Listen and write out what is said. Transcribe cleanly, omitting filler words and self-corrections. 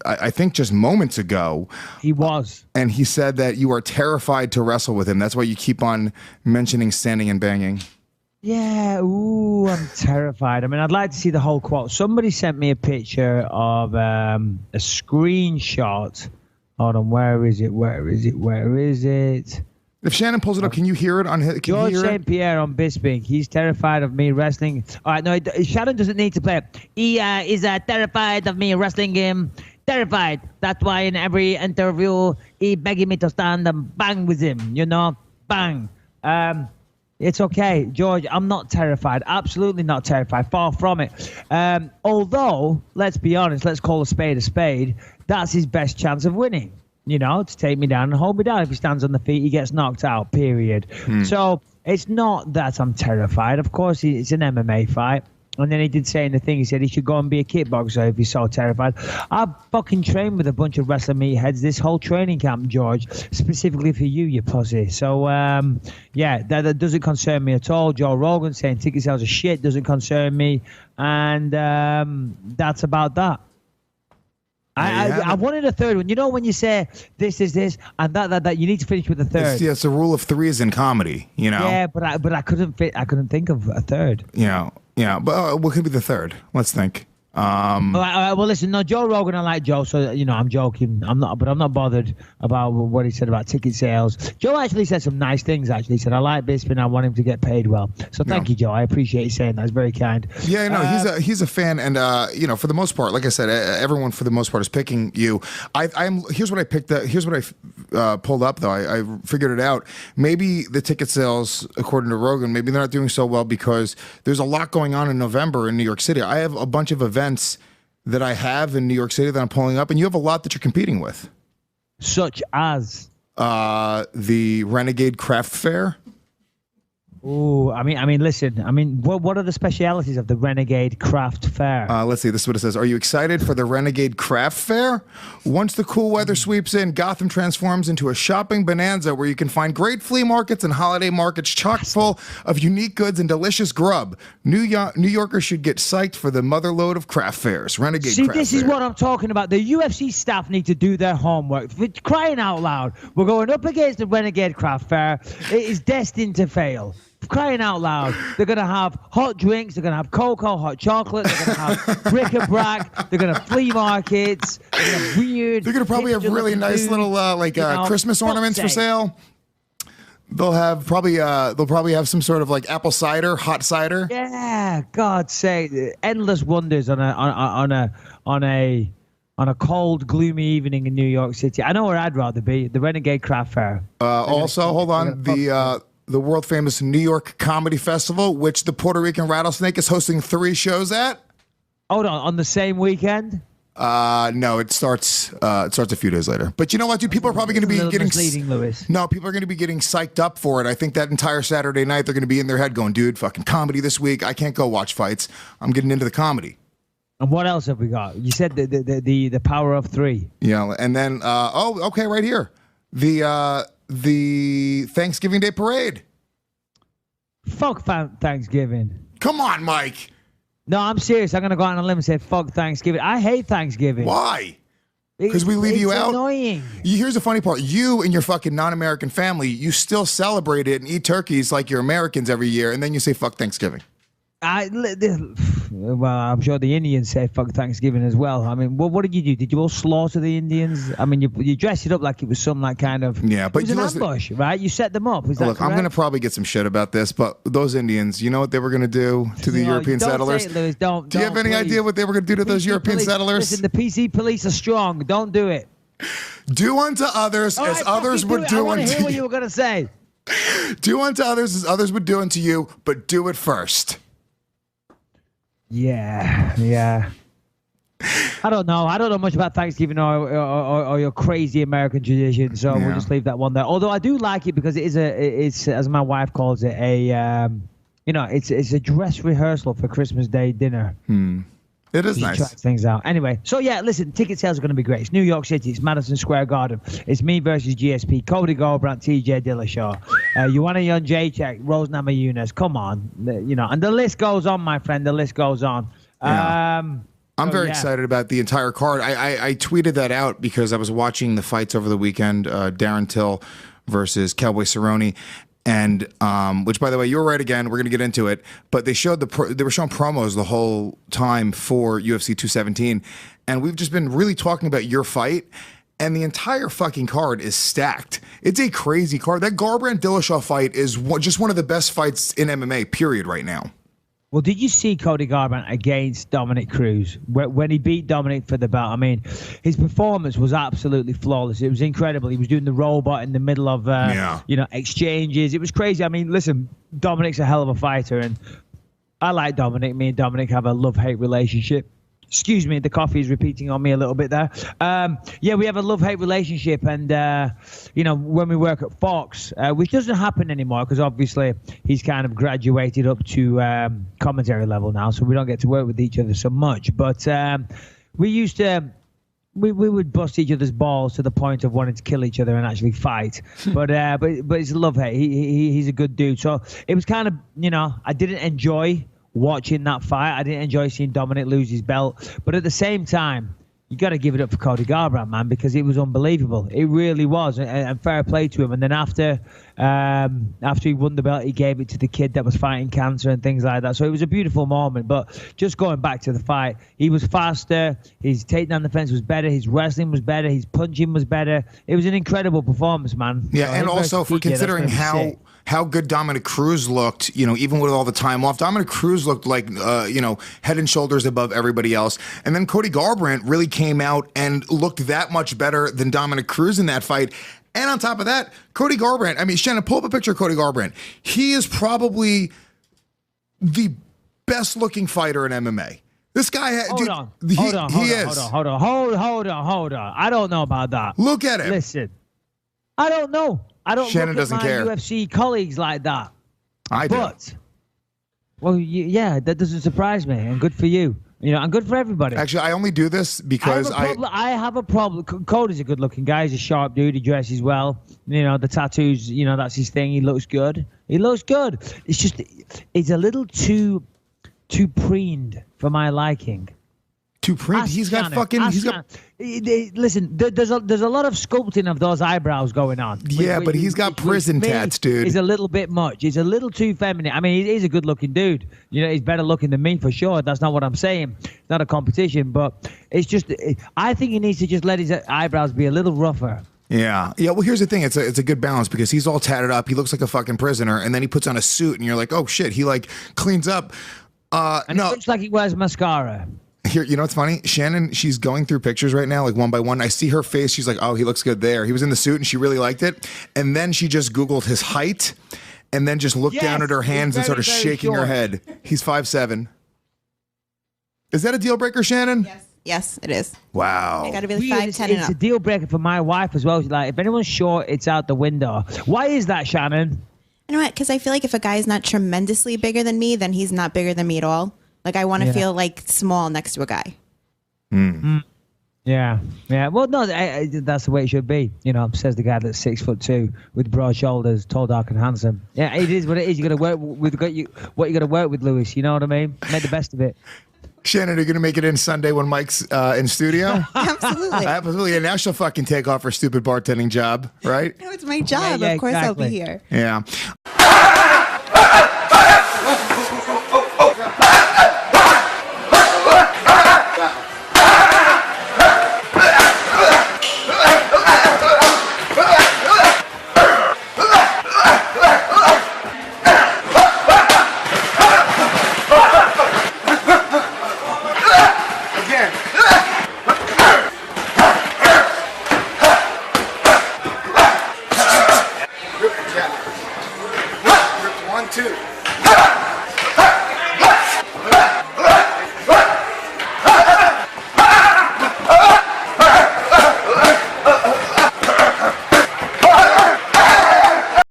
I think just moments ago. He was. And he said that you are terrified to wrestle with him. That's why you keep on mentioning standing and banging. Yeah, ooh, I'm terrified. I mean, I'd like to see the whole quote. Somebody sent me a picture of a screenshot. Hold on, where is it? Where is it? Where is it? If Shannon pulls it up, can you hear it on his? George St. Pierre on Bisping. He's terrified of me wrestling. All right, no, Shannon doesn't need to play it. He is terrified of me wrestling him. Terrified. That's why in every interview, he begging me to stand and bang with him. You know, bang. It's okay, George. I'm not terrified. Absolutely not terrified. Far from it. Although, let's be honest, let's call a spade a spade. That's his best chance of winning. You know, to take me down and hold me down. If he stands on the feet, he gets knocked out, period. So it's not that I'm terrified. Of course, it's an MMA fight. And then he did say in the thing, he said he should go and be a kickboxer if he's so terrified. I fucking trained with a bunch of wrestler meatheads this whole training camp, George, specifically for you pussy. So, yeah, that doesn't concern me at all. Joe Rogan saying ticket sales are shit doesn't concern me. And that's about that. I wanted a third one. You know when you say this is this and that you need to finish with a third. It's a rule of threes in comedy, you know. Yeah, but I couldn't think of a third. Yeah, but what could be the third? Let's think. Well, listen, no, Joe Rogan, I like Joe, so I'm joking. I'm not bothered about what he said about ticket sales. Joe actually said some nice things. Actually, he said I like Bisping, I want him to get paid well. So thank you, Joe. I appreciate you saying that. It's very kind. Yeah, no, he's a fan, and for the most part, like I said, everyone for the most part is picking you. Here's what I picked. Here's what I pulled up though. I figured it out. Maybe the ticket sales, according to Rogan, maybe they're not doing so well because there's a lot going on in November in New York City. I have a bunch of events that I have in New York City that I'm pulling up, and you have a lot that you're competing with. Such as? The Renegade Craft Fair. Ooh, I mean, listen. I mean, what are the specialities of the Renegade Craft Fair? Let's see. This is what it says. Are you excited for the Renegade Craft Fair? Once the cool weather sweeps in, Gotham transforms into a shopping bonanza where you can find great flea markets and holiday markets chock full of unique goods and delicious grub. New Yorkers should get psyched for the motherload of craft fairs. Renegade Craft Fair. See, this is what I'm talking about. The UFC staff need to do their homework. For crying out loud, we're going up against the Renegade Craft Fair. It is destined to fail. Crying out loud, they're going to have hot drinks, they're going to have cocoa, hot chocolate, they're going to have bric-a-brac, they're going to have flea markets, they're going to have weird. They're going to probably have really nice little Christmas ornaments for sale. They'll probably have some sort of like apple cider, hot cider. Yeah, God's sake, endless wonders on a cold, gloomy evening in New York City. I know where I'd rather be, the Renegade Craft Fair. Also, hold on, the world famous New York Comedy Festival, which the Puerto Rican Rattlesnake is hosting 3 shows at. Hold on the same weekend? No, it starts a few days later. But you know what, dude? People are probably going to be getting misleading, Lewis. No, people are going to be getting psyched up for it. I think that entire Saturday night they're going to be in their head going, dude, fucking comedy this week. I can't go watch fights. I'm getting into the comedy. And what else have we got? You said the power of 3. Yeah, and then okay, right here. The Thanksgiving Day Parade. Fuck Thanksgiving. Come on, Mike. No, I'm serious. I'm going to go out on a limb and say fuck Thanksgiving. I hate Thanksgiving. Why? Because we leave you out? It's annoying. Here's the funny part. You and your fucking non-American family, you still celebrate it and eat turkeys like you're Americans every year, and then you say fuck Thanksgiving. Well, I'm sure the Indians say fuck Thanksgiving as well. I mean, what did you do? Did you all slaughter the Indians? I mean, you dressed it up like it was some kind of... Yeah, but it was an ambush, right? You set them up. Is that look, correct? I'm going to probably get some shit about this, but those Indians, you know what they were going to do to the European settlers? Say it, Lewis, don't, do you have any idea what they were going to do to those European settlers? Listen, the PC police are strong. Don't do it. Do unto others as others would do unto you. I want to hear what you were going to say. Do unto others as others would do unto you, but do it first. Yeah. I don't know. I don't know much about Thanksgiving or your crazy American tradition, so we'll just leave that one there. Although I do like it because it's as my wife calls it, it's a dress rehearsal for Christmas Day dinner. It is nice. Try things out. Anyway, so yeah, listen, ticket sales are going to be great. It's New York City. It's Madison Square Garden. It's me versus GSP, Cody Garbrandt, TJ Dillashaw, Joanna Jędrzejczyk, Rose Namajunas. Come on, and the list goes on, my friend. The list goes on. Yeah. I'm very yeah. excited about the entire card. I tweeted that out because I was watching the fights over the weekend, Darren Till versus Cowboy Cerrone. And which, by the way, you were right again. We're going to get into it. But they showed they were showing promos the whole time for UFC 217. And we've just been really talking about your fight. And the entire fucking card is stacked. It's a crazy card. That Garbrandt-Dillashaw fight is just one of the best fights in MMA, period, right now. Well, did you see Cody Garbrandt against Dominic Cruz when he beat Dominic for the belt? I mean, his performance was absolutely flawless. It was incredible. He was doing the robot in the middle of exchanges. It was crazy. I mean, listen, Dominic's a hell of a fighter, and I like Dominic. Me and Dominic have a love-hate relationship. Excuse me, the coffee is repeating on me a little bit there. Yeah, we have a love-hate relationship, and when we work at Fox, which doesn't happen anymore because obviously he's kind of graduated up to commentary level now, so we don't get to work with each other so much. But we used to. We would bust each other's balls to the point of wanting to kill each other and actually fight. But it's a love-hate. He's a good dude. So it was kind of, I didn't enjoy watching that fight. I didn't enjoy seeing Dominic lose his belt. But at the same time, you got to give it up for Cody Garbrandt, man, because it was unbelievable. It really was, and fair play to him. And then after he won the belt, he gave it to the kid that was fighting cancer and things like that. So it was a beautiful moment. But just going back to the fight, he was faster. His takedown defense was better. His wrestling was better. His punching was better. It was an incrediad performance, man. Yeah, so and also if we're considering how good Dominic Cruz looked, even with all the time off, Dominic Cruz looked like, head and shoulders above everybody else. And then Cody Garbrandt really came out and looked that much better than Dominic Cruz in that fight. And on top of that, Cody Garbrandt, I mean, Shannon, pull up a picture of Cody Garbrandt. He is probably the best looking fighter in MMA. This guy, hold on. I don't know about that. Look at him. Listen, I don't know. I don't Shannon look at doesn't my care. UFC colleagues like that. I do. But, well, yeah, that doesn't surprise me, and good for you. And good for everybody. Actually, I only do this because I have a problem. Cody's a good-looking guy. He's a sharp dude. He dresses well. The tattoos, that's his thing. He looks good. It's just, it's a little too preened for my liking. Too preened? Listen, there's a lot of sculpting of those eyebrows going on. Yeah, but he's got prison tats, dude. He's a little bit much. He's a little too feminine. I mean, he's a good-looking dude. He's better looking than me for sure. That's not what I'm saying. It's not a competition, but it's just, I think he needs to just let his eyebrows be a little rougher. Yeah. Well, here's the thing. It's a good balance because he's all tatted up. He looks like a fucking prisoner, and then he puts on a suit, and you're like, oh shit, he cleans up. And it looks like he wears mascara. Here, what's funny? Shannon, she's going through pictures right now, one by one. I see her face. She's like, oh, he looks good there. He was in the suit, and she really liked it. And then she just Googled his height, and then just looked down at her hands and started shaking her head. He's 5'7". Is that a deal breaker, Shannon? Yes, it is. Wow. I got to be 5'10" and up. It's a deal breaker for my wife as well. She's like, if anyone's short, it's out the window. Why is that, Shannon? You know what? Because I feel like if a guy is not tremendously bigger than me, then he's not bigger than me at all. I want to feel small next to a guy. Yeah. Well, no, that's the way it should be. Says the guy that's 6'2" with broad shoulders, tall, dark, and handsome. Yeah, it is what it is. You got to work with what you got to work with, Lewis. You know what I mean? Make the best of it. Shannon, are you going to make it in Sunday when Mike's in studio? Absolutely. Absolutely. And now she'll fucking take off her stupid bartending job, right? No, it's my job. Yeah, of course exactly. I'll be here. Yeah.